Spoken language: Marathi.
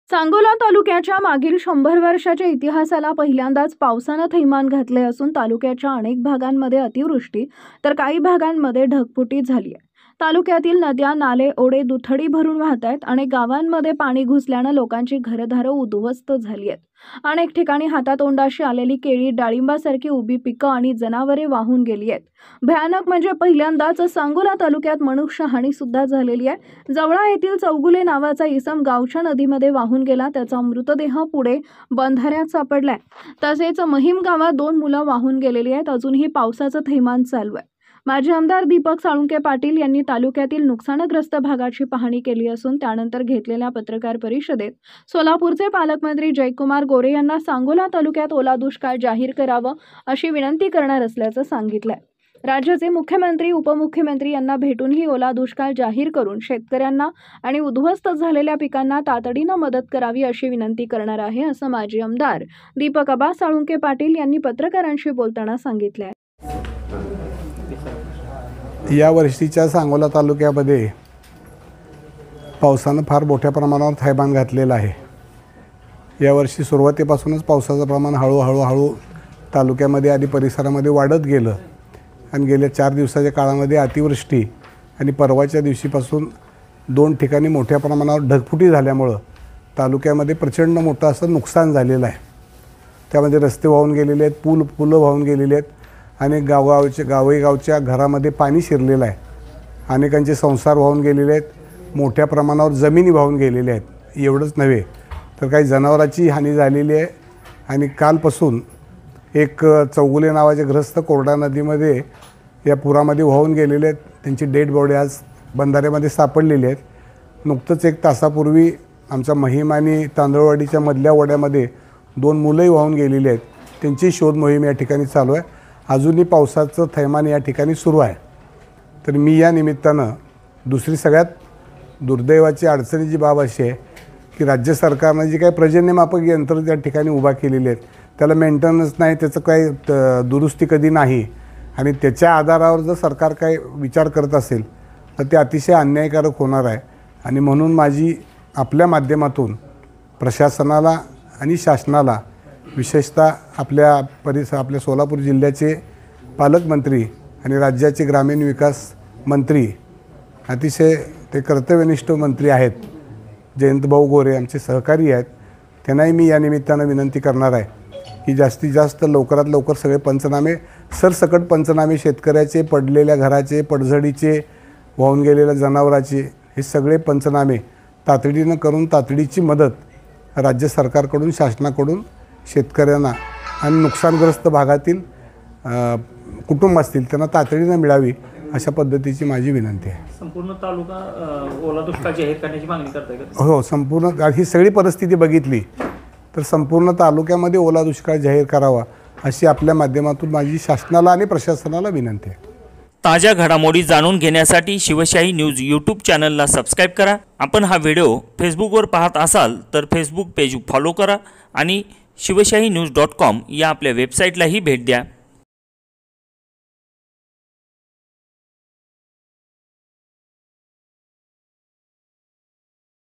सांगोला तालुक्याच्या मागील 100 वर्षाच्या इतिहासाला पहिल्यांदाच पावसानं थैमान घातले असून तालुक्याच्या अनेक भागांमध्ये अतिवृष्टी तर काही भागांमध्ये ढगफुटी झाली आहे। तालुक्यातील नद्या, नाले, ओढे दुथडी भरून वाहत आहेत। अनेक गावांमध्ये पाणी घुसल्यानं लोकांची घरदारं उद्ध्वस्त झाली आहेत। अनेक ठिकाणी हातातोंडाशी आलेली केळी, डाळिंबासारखी उभी पिकं आणि जनावरे वाहून गेली आहेत। भयानक म्हणजे पहिल्यांदाच सांगोला तालुक्यात मनुष्यहानी सुद्धा झालेली आहे। जवळा येथील चौगुले नावाचा इसम गावच्या नदीमध्ये वाहून गेला। त्याचा मृतदेह पुढे बंधाऱ्यात सापडलाय। तसेच महिम गावात 2 मुलं वाहून गेलेली आहेत। अजूनही पावसाचं थैमान चालू आहे। माजी आमदार दीपक साळुंके पाटील यांनी तालुक्यातील नुकसानग्रस्त भागाची पाहणी केली असून त्यानंतर घेतलेल्या पत्रकार परिषदेत सोलापूरचे पालकमंत्री जयकुमार गोरे यांना सांगोला तालुक्यात ओला दुष्काळ जाहीर करावं अशी विनंती करणार असल्याचं सांगितलंय। राज्याचे मुख्यमंत्री, उपमुख्यमंत्री यांना भेटूनही ओला दुष्काळ जाहीर करून शेतकऱ्यांना आणि उद्ध्वस्त झालेल्या पिकांना तातडीनं मदत करावी अशी विनंती करणार आहे, असं माजी आमदार दीपक साळुंके पाटील यांनी पत्रकारांशी बोलताना सांगितलंय। या वर्षीच्या सांगोला तालुक्यामध्ये पावसानं फार मोठ्या प्रमाणावर थैमान घातलेलं आहे। यावर्षी सुरुवातीपासूनच पावसाचं प्रमाण हळूहळू तालुक्यामध्ये आणि परिसरामध्ये वाढत गेलं आणि गेल्या 4 दिवसाच्या काळामध्ये अतिवृष्टी आणि परवाच्या दिवशीपासून 2 ठिकाणी मोठ्या प्रमाणावर ढगफुटी झाल्यामुळं तालुक्यामध्ये प्रचंड मोठं असं नुकसान झालेलं आहे। त्यामध्ये रस्ते वाहून गेलेले आहेत, पुलं वाहून गेलेले आहेत, अनेक गावच्या घरामध्ये पाणी शिरलेलं आहे, अनेकांचे संसार वाहून गेलेले आहेत, मोठ्या प्रमाणावर जमिनी वाहून गेलेल्या आहेत। एवढंच नव्हे तर काही जनावरांची हानी झालेली आहे आणि कालपासून एक चौगुले नावाचे ग्रस्त कोरडा नदीमध्ये या पुरामध्ये वाहून गेलेले आहेत। त्यांची डेड बॉडी आज बंधाऱ्यामध्ये सापडलेली आहेत। नुकतंच 1 तासापूर्वी आमच्या महिम आणि तांदळवाडीच्या मधल्या ओढ्यामध्ये 2 मुलंही वाहून गेलेली आहेत। त्यांची शोध मोहीम या ठिकाणी चालू आहे। अजूनही पावसाचं थैमान या ठिकाणी सुरू आहे। तर मी या निमित्तानं दुसरी सगळ्यात दुर्दैवाची अडचणीची बाब अशी आहे की राज्य सरकारनं जी काही पर्जन्यमापक यंत्र त्या ठिकाणी उभा केलेली आहेत त्याला मेंटेनन्स नाही, त्याचं काही दुरुस्ती कधी नाही आणि त्याच्या आधारावर जर सरकार काही विचार करत असेल तर ते अतिशय अन्यायकारक होणार आहे। आणि म्हणून माझी आपल्या माध्यमातून प्रशासनाला आणि शासनाला, विशेषतः आपल्या सोलापूर जिल्ह्याचे पालकमंत्री आणि राज्याचे ग्रामीण विकास मंत्री, अतिशय ते कर्तव्यनिष्ठ मंत्री आहेत, जयंतभाऊ गोरे आमचे सहकारी आहेत, त्यांनाही मी या निमित्तानं विनंती करणार आहे की जास्तीत जास्त लवकरात लवकर सगळे पंचनामे, सरसकट पंचनामे, शेतकऱ्याचे, पडलेल्या घराचे, पडझडीचे, वाहून गेलेल्या जनावराचे, हे सगळे पंचनामे तातडीनं करून तातडीची मदत राज्य सरकारकडून, शासनाकडून शेतकऱ्यांना आणि नुकसानग्रस्त भागातील कुटुंब असतील त्यांना तातडीनं मिळावी अशा पद्धतीची माझी विनंती आहे। संपूर्ण तालुका ओला दुष्काळ जाहीर करण्याची मागणी करताय का? हो, संपूर्ण ही सगळी परिस्थिती बघितली तर संपूर्ण तालुक्यामध्ये ओला दुष्काळ जाहीर करावा अशी आपल्या माध्यमातून माझी शासनाला आणि प्रशासनाला विनंती आहे। ताज्या घडामोडी जाणून घेण्यासाठी शिवशाही न्यूज यूट्यूब चॅनलला सबस्क्राईब करा। आपण हा व्हिडिओ फेसबुकवर पाहत असाल तर फेसबुक पेज फॉलो करा आणि शिवशाही न्यूज.com या आपल्या वेबसाईटलाही भेट द्या।